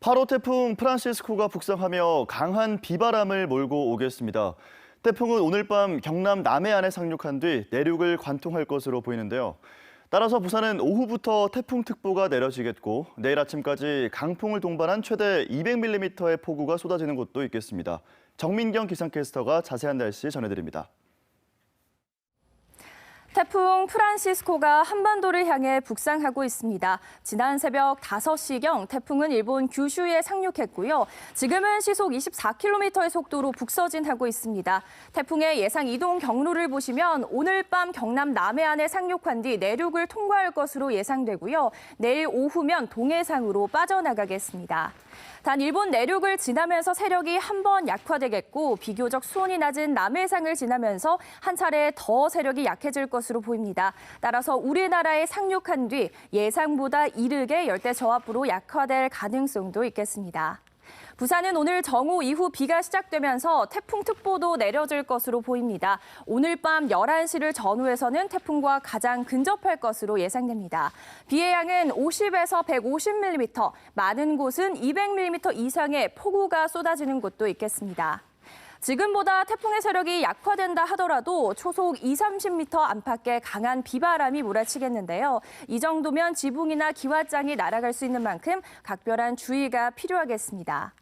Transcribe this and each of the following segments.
8호 태풍 프란시스코가 북상하며 강한 비바람을 몰고 오겠습니다. 태풍은 오늘 밤 경남 남해안에 상륙한 뒤 내륙을 관통할 것으로 보이는데요. 따라서 부산은 오후부터 태풍특보가 내려지겠고 내일 아침까지 강풍을 동반한 최대 200mm의 폭우가 쏟아지는 곳도 있겠습니다. 정민경 기상캐스터가 자세한 날씨 전해드립니다. 태풍 프란시스코가 한반도를 향해 북상하고 있습니다. 지난 새벽 5시경 태풍은 일본 규슈에 상륙했고요. 지금은 시속 24km의 속도로 북서진하고 있습니다. 태풍의 예상 이동 경로를 보시면 오늘 밤 경남 남해안에 상륙한 뒤 내륙을 통과할 것으로 예상되고요. 내일 오후면 동해상으로 빠져나가겠습니다. 단 일본 내륙을 지나면서 세력이 한 번 약화되겠고 비교적 수온이 낮은 남해상을 지나면서 한 차례 더 세력이 약해질 것으로 보입니다. 따라서 우리나라에 상륙한 뒤 예상보다 이르게 열대 저압부로 약화될 가능성도 있겠습니다. 부산은 오늘 정오 이후 비가 시작되면서 태풍특보도 내려질 것으로 보입니다. 오늘 밤 11시를 전후해서는 태풍과 가장 근접할 것으로 예상됩니다. 비의 양은 50에서 150mm, 많은 곳은 200mm 이상의 폭우가 쏟아지는 곳도 있겠습니다. 지금보다 태풍의 세력이 약화된다 하더라도 초속 20-30m 안팎의 강한 비바람이 몰아치겠는데요. 이 정도면 지붕이나 기와장이 날아갈 수 있는 만큼 각별한 주의가 필요하겠습니다.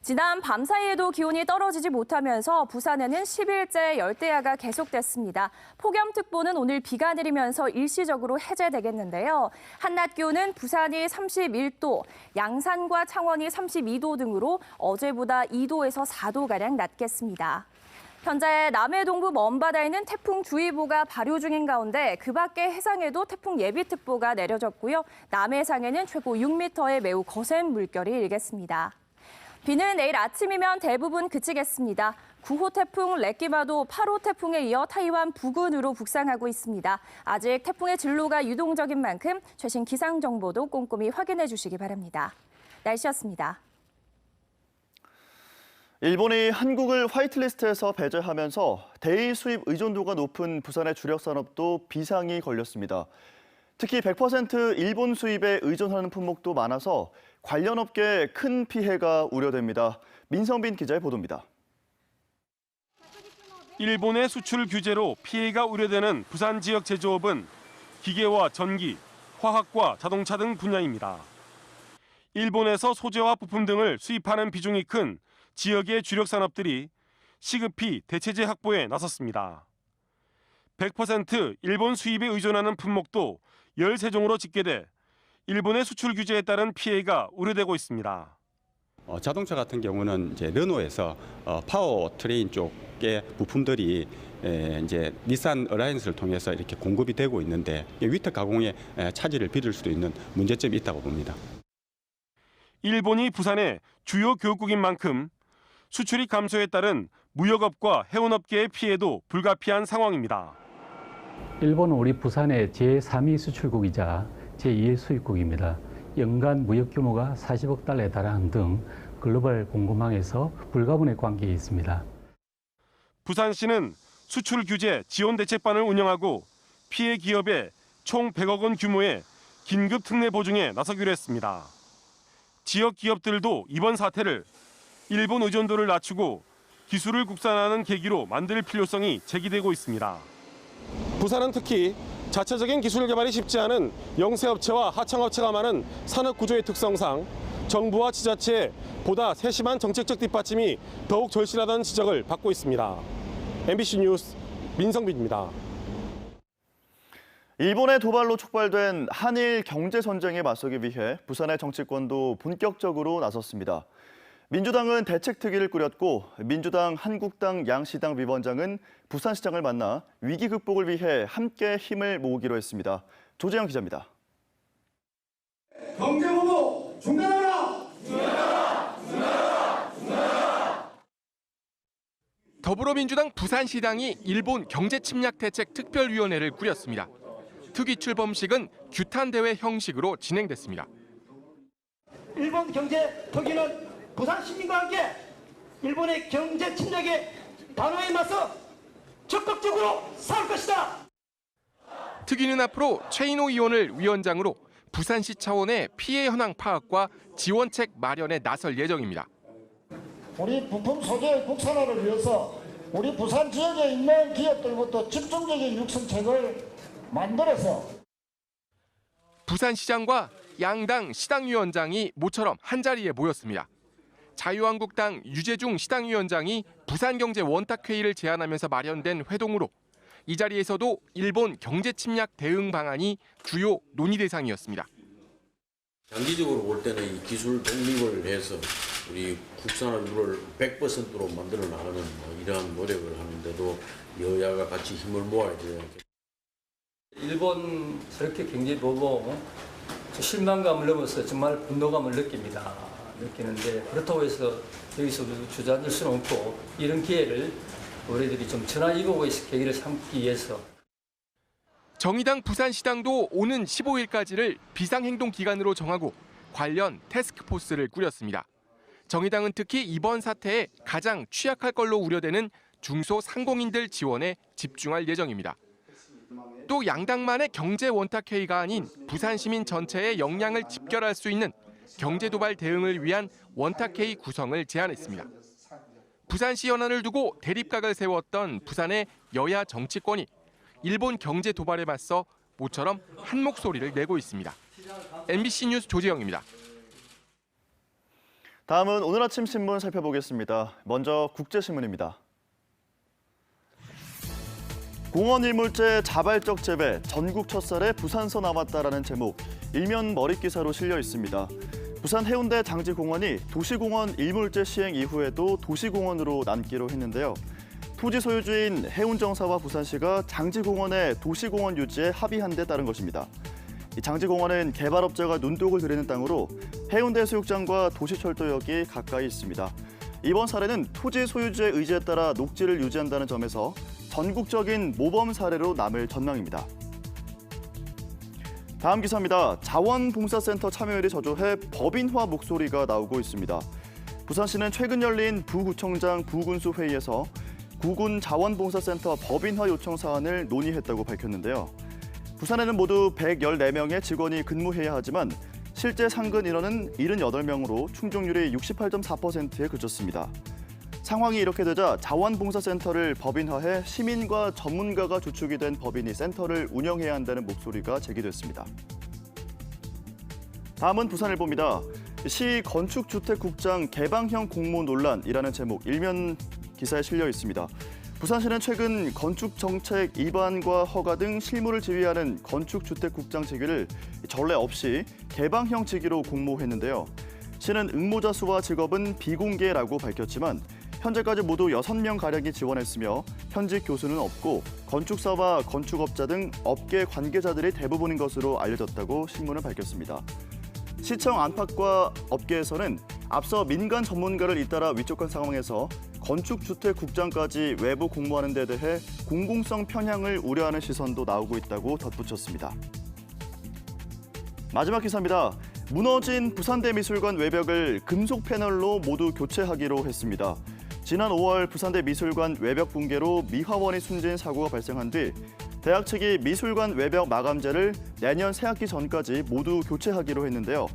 지난 밤 사이에도 기온이 떨어지지 못하면서 부산에는 10일째 열대야가 계속됐습니다. 폭염특보는 오늘 비가 내리면서 일시적으로 해제되겠는데요. 한낮 기온은 부산이 31도, 양산과 창원이 32도 등으로 어제보다 2도에서 4도가량 낮겠습니다. 현재 남해 동부 먼바다에는 태풍주의보가 발효 중인 가운데 그 밖의 해상에도 태풍 예비특보가 내려졌고요. 남해상에는 최고 6m의 매우 거센 물결이 일겠습니다. 비는 내일 아침이면 대부분 그치겠습니다. 9호 태풍 레끼바도 8호 태풍에 이어 타이완 부근으로 북상하고 있습니다. 아직 태풍의 진로가 유동적인 만큼 최신 기상 정보도 꼼꼼히 확인해 주시기 바랍니다. 날씨였습니다. 일본이 한국을 화이트리스트에서 배제하면서 대일 수입 의존도가 높은 부산의 주력 산업도 비상이 걸렸습니다. 특히 100% 일본 수입에 의존하는 품목도 많아서 관련 업계에 큰 피해가 우려됩니다. 민성빈 기자의 보도입니다. 일본의 수출 규제로 피해가 우려되는 부산 지역 제조업은 기계와 전기, 화학과 자동차 등 분야입니다. 일본에서 소재와 부품 등을 수입하는 비중이 큰 지역의 주력 산업들이 시급히 대체재 확보에 나섰습니다. 100% 일본 수입에 의존하는 품목도 13종으로 집계돼 일본의 수출 규제에 따른 피해가 우려되고 있습니다. 자동차 같은 경우는 이제 르노에서 파워 트레인 쪽의 부품들이 이제 닛산 어라이언스를 통해서 이렇게 공급이 되고 있는데 위탁 가공에 차질을 빚을 수도 있는 문제점이 있다고 봅니다. 일본이 부산의 주요 교역국인 만큼 수출이 감소에 따른 무역업과 해운업계의 피해도 불가피한 상황입니다. 일본은 우리 부산의 제3위 수출국이자 제2의 수입국입니다. 연간 무역 규모가 40억 달러에 달하는 등 글로벌 공급망에서 불가분의 관계에 있습니다. 부산시는 수출 규제 지원 대책반을 운영하고 피해 기업에 총 100억 원 규모의 긴급 특례 보증에 나서기로 했습니다. 지역 기업들도 이번 사태를 일본 의존도를 낮추고 기술을 국산화하는 계기로 만들 필요성이 제기되고 있습니다. 부산은 특히 자체적인 기술 개발이 쉽지 않은 영세업체와 하청업체가 많은 산업구조의 특성상 정부와 지자체의 보다 세심한 정책적 뒷받침이 더욱 절실하다는 지적을 받고 있습니다. MBC 뉴스 민성빈입니다. 일본의 도발로 촉발된 한일 경제 전쟁에 맞서기 위해 부산의 정치권도 본격적으로 나섰습니다. 민주당은 대책특위를 꾸렸고 민주당, 한국당, 양시당 위원장은 부산시장을 만나 위기 극복을 위해 함께 힘을 모으기로 했습니다. 조재영 기자입니다. 경제보복 중단하라! 중단하라! 중단하라! 중단하라! 더불어민주당 부산시당이 일본 경제침략대책특별위원회를 꾸렸습니다. 특위 출범식은 규탄대회 형식으로 진행됐습니다. 일본 경제특위는 부산 시민과 함께 일본의 경제 침략의 단호에 맞서 적극적으로 싸울 것이다. 특위는 앞으로 최인호 의원을 위원장으로 부산시 차원의 피해 현황 파악과 지원책 마련에 나설 예정입니다. 우리 부품 소재 국산화를 위해서 우리 부산 지역에 있는 기업들부터 집중적인 육성책을 만들어서 부산시장과 양당 시당위원장이 모처럼 한자리에 모였습니다. 자유한국당 유재중 시당위원장이 부산경제 원탁회의를 제안하면서 마련된 회동으로 이 자리에서도 일본 경제 침략 대응 방안이 주요 논의 대상이었습니다. 장기적으로 볼 때는 이 기술 독립을 해서 우리 국산화를 100%로 만들어 나가는 이러한 노력을 하는데도 여야가 같이 힘을 모아야 돼요. 일본 저렇게 경제 보고 실망감을 넘어서 정말 분노감을 느끼는데 그렇다고 해서 여기서 주저앉을 수는 없고 이런 기회를 우리들이 좀 전화위복의 계기를 삼기 위해서 정의당 부산시당도 오는 15일까지를 비상행동 기간으로 정하고 관련 태스크포스를 꾸렸습니다. 정의당은 특히 이번 사태에 가장 취약할 걸로 우려되는 중소상공인들 지원에 집중할 예정입니다. 또 양당만의 경제 원탁회의가 아닌 부산 시민 전체의 역량을 집결할 수 있는 경제도발 대응을 위한 원탁회의 구성을 제안했습니다. 부산시 현안을 두고 대립각을 세웠던 부산의 여야 정치권이 일본 경제 도발에 맞서 모처럼 한 목소리를 내고 있습니다. MBC 뉴스 조재영입니다. 다음은 오늘 아침 신문 살펴보겠습니다. 먼저 국제신문입니다. 공원 일몰제 자발적 재배, 전국 첫살에 부산서 남았다라는 제목, 일면 머릿기사로 실려 있습니다. 부산 해운대 장지공원이 도시공원 일몰제 시행 이후에도 도시공원으로 남기로 했는데요. 토지 소유주인 해운정사와 부산시가 장지공원의 도시공원 유지에 합의한 데 따른 것입니다. 이 장지공원은 개발업자가 눈독을 들이는 땅으로 해운대 수욕장과 도시철도역이 가까이 있습니다. 이번 사례는 토지 소유주의 의지에 따라 녹지를 유지한다는 점에서 전국적인 모범 사례로 남을 전망입니다. 다음 기사입니다. 자원봉사센터 참여율이 저조해 법인화 목소리가 나오고 있습니다. 부산시는 최근 열린 부구청장 부군수 회의에서 구군 자원봉사센터 법인화 요청 사안을 논의했다고 밝혔는데요. 부산에는 모두 114명의 직원이 근무해야 하지만 실제 상근 인원은 78명으로 충족률이 68.4%에 그쳤습니다. 상황이 이렇게 되자 자원봉사센터를 법인화해 시민과 전문가가 주축이 된 법인이 센터를 운영해야 한다는 목소리가 제기됐습니다. 다음은 부산일보입니다. 시 건축주택국장 개방형 공모 논란이라는 제목 일면 기사에 실려 있습니다. 부산시는 최근 건축정책 입안과 허가 등 실무를 지휘하는 건축주택국장 직위를 전례 없이 개방형 직위로 공모했는데요. 시는 응모자 수와 직업은 비공개라고 밝혔지만 현재까지 모두 6명가량이 지원했으며 현직 교수는 없고 건축사와 건축업자 등 업계 관계자들이 대부분인 것으로 알려졌다고 신문은 밝혔습니다. 시청 안팎과 업계에서는 앞서 민간 전문가를 잇따라 위촉한 상황에서 건축주택국장까지 외부 공모하는 데 대해 공공성 편향을 우려하는 시선도 나오고 있다고 덧붙였습니다. 마지막 기사입니다. 무너진 부산대미술관 외벽을 금속 패널로 모두 교체하기로 했습니다. 지난 5월 부산대 미술관 외벽 붕괴로 미화원이 숨진 사고가 발생한 뒤 대학 측이 미술관 외벽 마감재를 내년 새학기 전까지 모두 교체하기로 했는데요.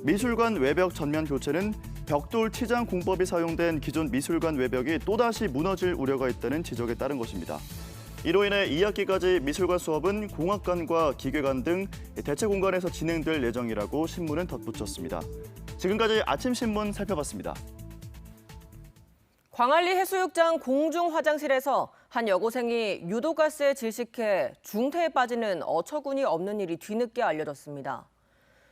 미술관 외벽 전면 교체는 벽돌 치장 공법이 사용된 기존 미술관 외벽이 또다시 무너질 우려가 있다는 지적에 따른 것입니다. 이로 인해 2학기까지 미술관 수업은 공학관과 기계관 등 대체 공간에서 진행될 예정이라고 신문은 덧붙였습니다. 지금까지 아침 신문 살펴봤습니다. 광안리 해수욕장 공중 화장실에서 한 여고생이 유도가스에 질식해 중태에 빠지는 어처구니 없는 일이 뒤늦게 알려졌습니다.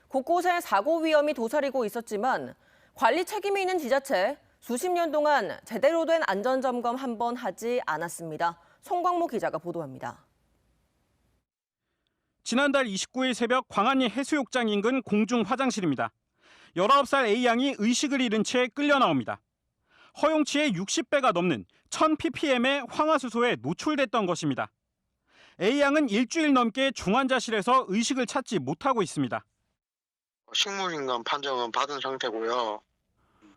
곳곳에 사고 위험이 도사리고 있었지만 관리 책임이 있는 지자체 수십 년 동안 제대로 된 안전점검 한 번 하지 않았습니다. 송광모 기자가 보도합니다. 지난달 29일 새벽 광안리 해수욕장 인근 공중 화장실입니다. 19살 A양이 의식을 잃은 채 끌려 나옵니다. 허용치의 60배가 넘는 1000ppm의 황화수소에 노출됐던 것입니다. A양은 일주일 넘게 중환자실에서 의식을 찾지 못하고 있습니다. 식물인간 판정은 받은 상태고요.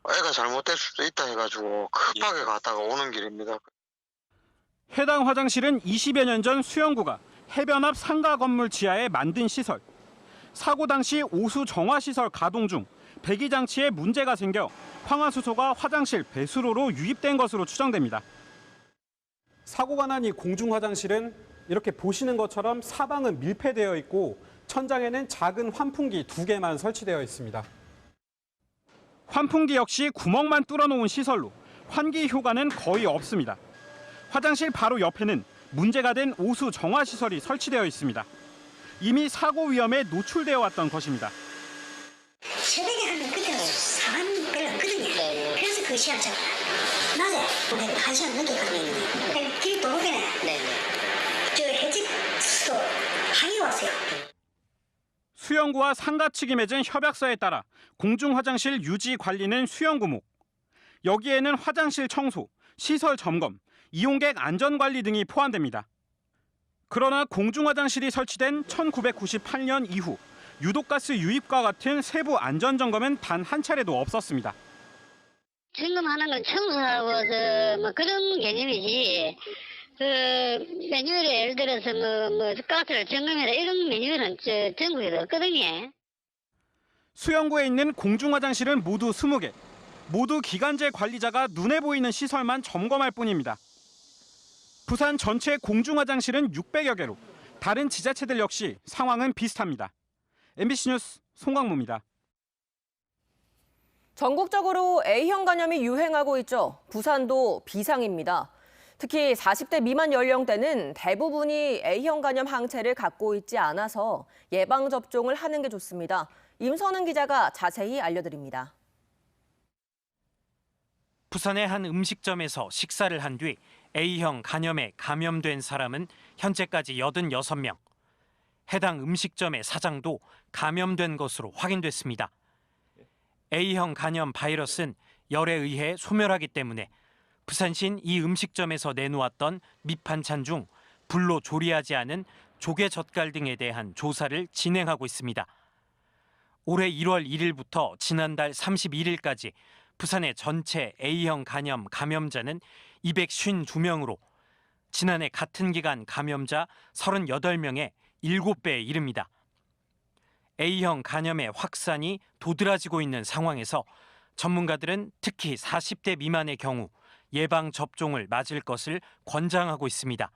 애가 잘못될 수도 있다 해가지고 급하게 갔다가 오는 길입니다. 해당 화장실은 20여 년 전 수영구가 해변 앞 상가 건물 지하에 만든 시설. 사고 당시 오수 정화 시설 가동 중 배기 장치에 문제가 생겨 황화수소가 화장실 배수로로 유입된 것으로 추정됩니다. 사고가 난 이 공중 화장실은 이렇게 보시는 것처럼 사방은 밀폐되어 있고 천장에는 작은 환풍기 2개만 설치되어 있습니다. 환풍기 역시 구멍만 뚫어놓은 시설로 환기 효과는 거의 없습니다. 화장실 바로 옆에는 문제가 된 오수 정화 시설이 설치되어 있습니다. 이미 사고 위험에 노출되어 왔던 것입니다. 새벽에 하면 그때 사람 별로 없거든요. 그래서 그 시합장 낮에 1시간 넘게 가면 길 도로변에 저 해집도 항이 왔어요. 수영구와 상가 측이 맺은 협약서에 따라 공중 화장실 유지 관리는 수영구목. 여기에는 화장실 청소, 시설 점검, 이용객 안전 관리 등이 포함됩니다. 그러나 공중 화장실이 설치된 1998년 이후 유독가스 유입과 같은 세부 안전 점검은 단 한 차례도 없었습니다. 점검하는 건 청소하고 뭐 그런 개념이지. 그 매뉴얼에 예를 들어서 뭐 가스를 점검해라 이런 매뉴얼은 전국에도 없거든요. 수영구에 있는 공중 화장실은 모두 20개. 모두 기간제 관리자가 눈에 보이는 시설만 점검할 뿐입니다. 부산 전체 공중 화장실은 600여 개로 다른 지자체들 역시 상황은 비슷합니다. MBC 뉴스 송광무입니다. 전국적으로 A형 간염이 유행하고 있죠. 부산도 비상입니다. 특히 40대 미만 연령대는 대부분이 A형 간염 항체를 갖고 있지 않아서 예방접종을 하는 게 좋습니다. 임선은 기자가 자세히 알려드립니다. 부산의 한 음식점에서 식사를 한 뒤 A형 간염에 감염된 사람은 현재까지 86명. 해당 음식점의 사장도 감염된 것으로 확인됐습니다. A형 간염 바이러스는 열에 의해 소멸하기 때문에 부산시는 이 음식점에서 내놓았던 밑반찬 중 불로 조리하지 않은 조개 젓갈 등에 대한 조사를 진행하고 있습니다. 올해 1월 1일부터 지난달 31일까지 부산의 전체 A형 간염 감염자는 252명으로 지난해 같은 기간 감염자 38명의 7배에 이릅니다. A형 간염의 확산이 도드라지고 있는 상황에서 전문가들은 특히 40대 미만의 경우 예방접종을 맞을 것을 권장하고 있습니다.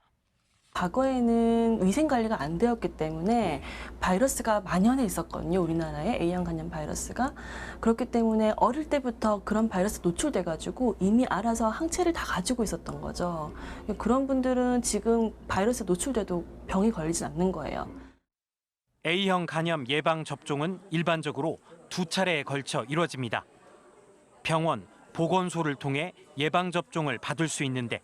과거에는 위생관리가 안 되었기 때문에 바이러스가 만연해 있었거든요. 우리나라에 A형 간염 바이러스가. 그렇기 때문에 어릴 때부터 그런 바이러스 노출돼가지고 이미 알아서 항체를 다 가지고 있었던 거죠. 그런 분들은 지금 바이러스에 노출돼도 병이 걸리진 않는 거예요. A형 간염 예방접종은 일반적으로 2차례에 걸쳐 이루어집니다. 병원, 보건소를 통해 예방접종을 받을 수 있는데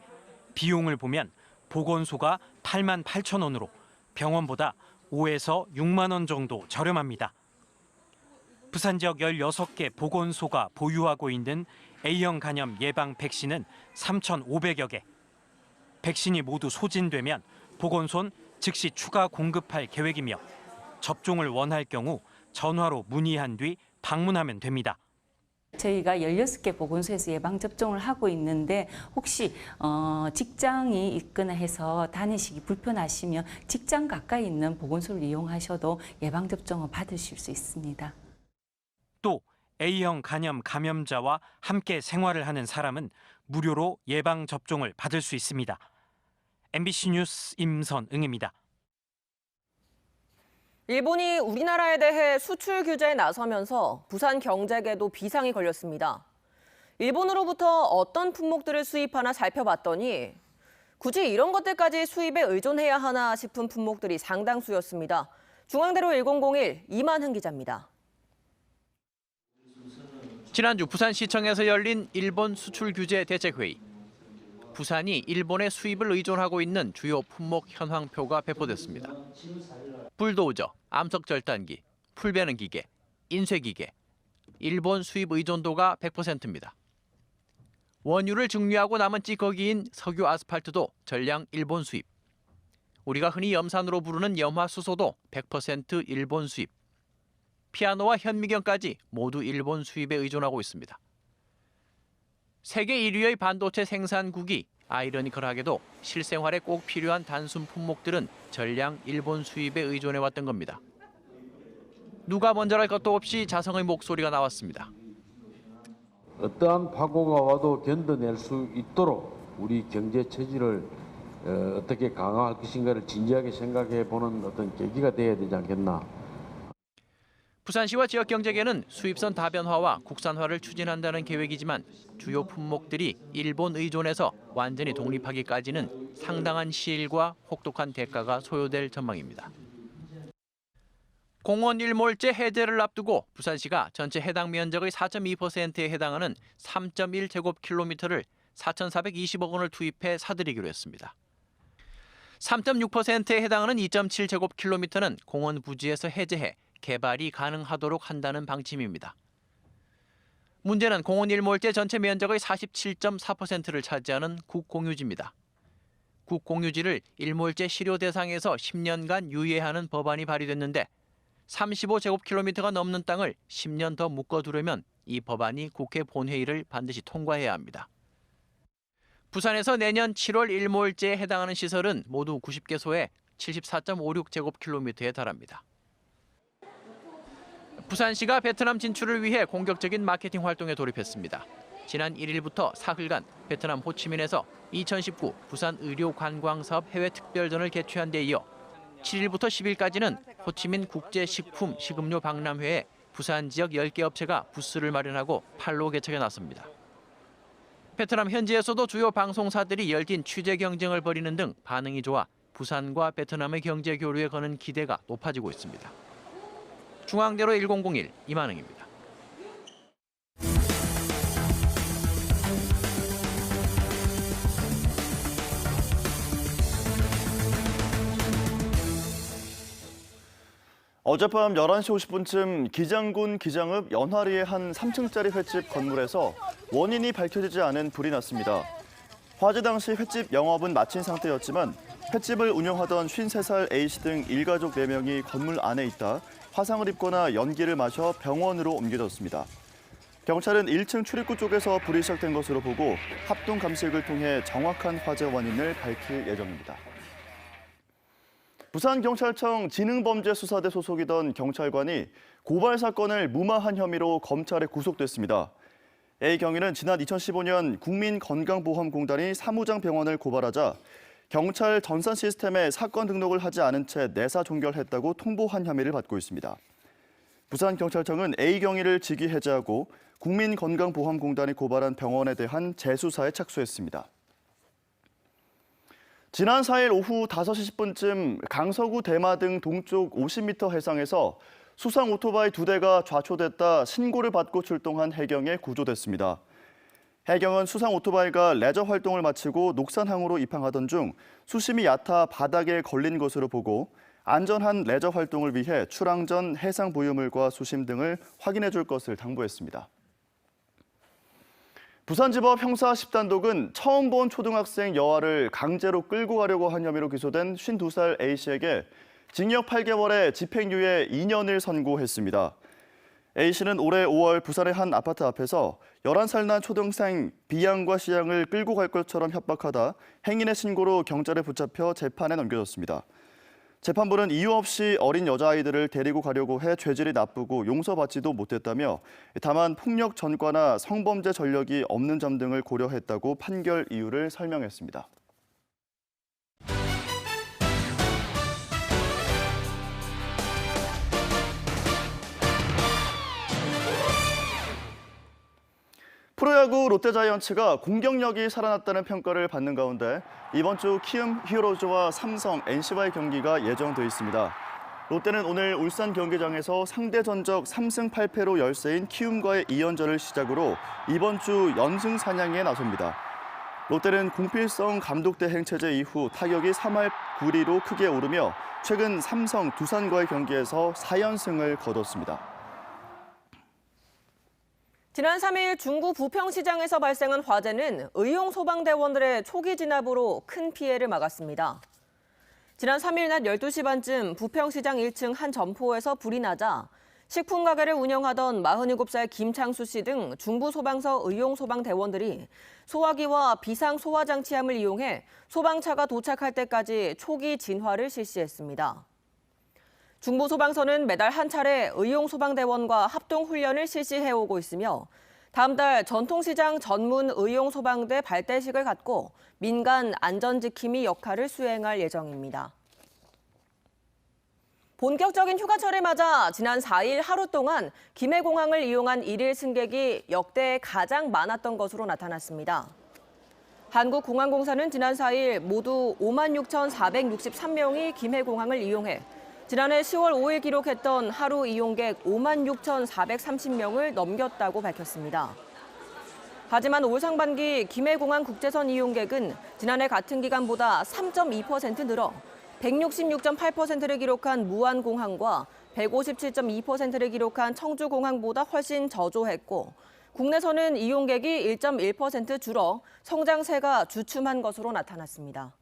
비용을 보면 보건소가 88,000원으로 병원보다 5에서 6만 원 정도 저렴합니다. 부산 지역 16개 보건소가 보유하고 있는 A형 간염 예방 백신은 3,500여 개. 백신이 모두 소진되면 보건소는 즉시 추가 공급할 계획이며 접종을 원할 경우 전화로 문의한 뒤 방문하면 됩니다. 저희가 16개 보건소에서 예방접종을 하고 있는데 혹시 직장이 있거나 해서 다니시기 불편하시면 직장 가까이 있는 보건소를 이용하셔도 예방접종을 받으실 수 있습니다. 또 A형 간염 감염자와 함께 생활을 하는 사람은 무료로 예방접종을 받을 수 있습니다. MBC 뉴스 임선응입니다. 일본이 우리나라에 대해 수출 규제에 나서면서 부산 경제계도 비상이 걸렸습니다. 일본으로부터 어떤 품목들을 수입하나 살펴봤더니 굳이 이런 것들까지 수입에 의존해야 하나 싶은 품목들이 상당수였습니다. 중앙대로 1001 이만흥 기자입니다. 지난주 부산시청에서 열린 일본 수출 규제 대책회의. 부산이 일본의 수입을 의존하고 있는 주요 품목 현황표가 배포됐습니다. 불도저, 암석절단기, 풀베는 기계, 인쇄기계. 일본 수입 의존도가 100%입니다. 원유를 증류하고 남은 찌꺼기인 석유 아스팔트도 전량 일본 수입. 우리가 흔히 염산으로 부르는 염화수소도 100% 일본 수입. 피아노와 현미경까지 모두 일본 수입에 의존하고 있습니다. 세계 1위의 반도체 생산국이 아이러니컬하게도 실생활에 꼭 필요한 단순 품목들은 전량 일본 수입에 의존해왔던 겁니다. 누가 먼저랄 것도 없이 자성의 목소리가 나왔습니다. 어떠한 파고가 와도 견뎌낼 수 있도록 우리 경제 체질을 어떻게 강화할 것인가를 진지하게 생각해 보는 어떤 계기가 되어야 되지 않겠나. 부산시와 지역경제계는 수입선 다변화와 국산화를 추진한다는 계획이지만 주요 품목들이 일본 의존에서 완전히 독립하기까지는 상당한 시일과 혹독한 대가가 소요될 전망입니다. 공원 일몰제 해제를 앞두고 부산시가 전체 해당 면적의 4.2%에 해당하는 3.1제곱킬로미터를 4,420억 원을 투입해 사들이기로 했습니다. 3.6%에 해당하는 2.7제곱킬로미터는 공원 부지에서 해제해 개발이 가능하도록 한다는 방침입니다. 문제는 공원 일몰제 전체 면적의 47.4%를 차지하는 국공유지입니다. 국공유지를 일몰제 실효 대상에서 10년간 유예하는 법안이 발의됐는데 35제곱킬로미터가 넘는 땅을 10년 더 묶어두려면 이 법안이 국회 본회의를 반드시 통과해야 합니다. 부산에서 내년 7월 일몰제에 해당하는 시설은 모두 90개소에 74.56제곱킬로미터에 달합니다. 부산시가 베트남 진출을 위해 공격적인 마케팅 활동에 돌입했습니다. 지난 1일부터 사흘간 베트남 호치민에서 2019 부산 의료관광사업 해외특별전을 개최한 데 이어 7일부터 10일까지는 호치민 국제식품 식음료 박람회에 부산 지역 10개 업체가 부스를 마련하고 판로 개척에 나섭니다. 베트남 현지에서도 주요 방송사들이 열띤 취재 경쟁을 벌이는 등 반응이 좋아 부산과 베트남의 경제 교류에 거는 기대가 높아지고 있습니다. 중앙대로 1001 이만흥입니다. 어젯밤 11시 50분쯤 기장군 기장읍 연화리의 한 3층짜리 횟집 건물에서 원인이 밝혀지지 않은 불이 났습니다. 화재 당시 횟집 영업은 마친 상태였지만 횟집을 운영하던 53살 A씨 등 일가족 4명이 건물 안에 있다 화상을 입거나 연기를 마셔 병원으로 옮겨졌습니다. 경찰은 1층 출입구 쪽에서 불이 시작된 것으로 보고 합동 감식을 통해 정확한 화재 원인을 밝힐 예정입니다. 부산경찰청 지능범죄수사대 소속이던 경찰관이 고발 사건을 무마한 혐의로 검찰에 구속됐습니다. A 경위는 지난 2015년 국민건강보험공단이 사무장 병원을 고발하자 경찰 전산 시스템에 사건 등록을 하지 않은 채 내사 종결했다고 통보한 혐의를 받고 있습니다. 부산경찰청은 A 경위를 직위 해제하고 국민건강보험공단이 고발한 병원에 대한 재수사에 착수했습니다. 지난 4일 오후 5시 10분쯤 강서구 대마등 동쪽 50m 해상에서 수상 오토바이 2대가 좌초됐다 신고를 받고 출동한 해경에 구조됐습니다. 해경은 수상 오토바이가 레저 활동을 마치고 녹산항으로 입항하던 중 수심이 얕아 바닥에 걸린 것으로 보고 안전한 레저 활동을 위해 출항 전 해상 부유물과 수심 등을 확인해 줄 것을 당부했습니다. 부산지법 형사 10단독은 처음 본 초등학생 여아를 강제로 끌고 가려고 한 혐의로 기소된 52살 A씨에게 징역 8개월에 집행유예 2년을 선고했습니다. A씨는 올해 5월 부산의 한 아파트 앞에서 11살 난 초등생 B양과 C양을 끌고 갈 것처럼 협박하다 행인의 신고로 경찰에 붙잡혀 재판에 넘겨졌습니다. 재판부는 이유 없이 어린 여자아이들을 데리고 가려고 해 죄질이 나쁘고 용서받지도 못했다며 다만 폭력 전과나 성범죄 전력이 없는 점 등을 고려했다고 판결 이유를 설명했습니다. 프로야구 롯데자이언츠가 공격력이 살아났다는 평가를 받는 가운데 이번 주 키움 히어로즈와 삼성, NC와의 경기가 예정돼 있습니다. 롯데는 오늘 울산 경기장에서 상대 전적 3승 8패로 열세인 키움과의 2연전을 시작으로 이번 주 연승 사냥에 나섭니다. 롯데는 공필성 감독 대행 체제 이후 타격이 3할 9리로 크게 오르며 최근 삼성, 두산과의 경기에서 4연승을 거뒀습니다. 지난 3일 중구 부평시장에서 발생한 화재는 의용 소방대원들의 초기 진압으로 큰 피해를 막았습니다. 지난 3일 낮 12시 반쯤 부평시장 1층 한 점포에서 불이 나자 식품 가게를 운영하던 47살 김창수 씨 등 중부소방서 의용 소방대원들이 소화기와 비상 소화장치함을 이용해 소방차가 도착할 때까지 초기 진화를 실시했습니다. 중부소방서는 매달 한 차례 의용소방대원과 합동훈련을 실시해오고 있으며 다음 달 전통시장 전문 의용소방대 발대식을 갖고 민간 안전지킴이 역할을 수행할 예정입니다. 본격적인 휴가철을 맞아 지난 4일 하루 동안 김해공항을 이용한 일일 승객이 역대 가장 많았던 것으로 나타났습니다. 한국공항공사는 지난 4일 모두 56,463명이 김해공항을 이용해 지난해 10월 5일 기록했던 하루 이용객 56,430명을 넘겼다고 밝혔습니다. 하지만 올 상반기 김해공항 국제선 이용객은 지난해 같은 기간보다 3.2% 늘어 166.8%를 기록한 무안공항과 157.2%를 기록한 청주공항보다 훨씬 저조했고 국내선은 이용객이 1.1% 줄어 성장세가 주춤한 것으로 나타났습니다.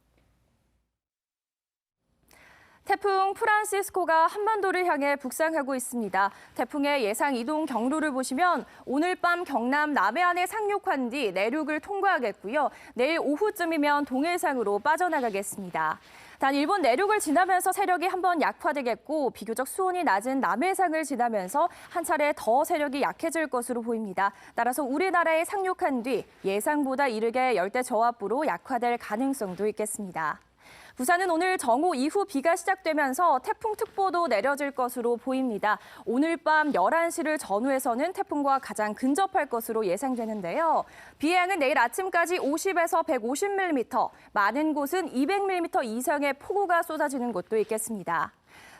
태풍 프란시스코가 한반도를 향해 북상하고 있습니다. 태풍의 예상 이동 경로를 보시면 오늘 밤 경남 남해안에 상륙한 뒤 내륙을 통과하겠고요. 내일 오후쯤이면 동해상으로 빠져나가겠습니다. 단 일본 내륙을 지나면서 세력이 한번 약화되겠고 비교적 수온이 낮은 남해상을 지나면서 한 차례 더 세력이 약해질 것으로 보입니다. 따라서 우리나라에 상륙한 뒤 예상보다 이르게 열대 저압부로 약화될 가능성도 있겠습니다. 부산은 오늘 정오 이후 비가 시작되면서 태풍특보도 내려질 것으로 보입니다. 오늘 밤 11시를 전후해서는 태풍과 가장 근접할 것으로 예상되는데요. 비의 양은 내일 아침까지 50에서 150mm, 많은 곳은 200mm 이상의 폭우가 쏟아지는 곳도 있겠습니다.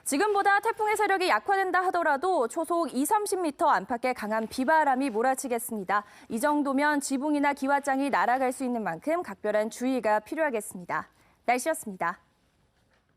지금보다 태풍의 세력이 약화된다 하더라도 초속 20-30m 안팎의 강한 비바람이 몰아치겠습니다. 이 정도면 지붕이나 기와장이 날아갈 수 있는 만큼 각별한 주의가 필요하겠습니다. 날씨였습니다.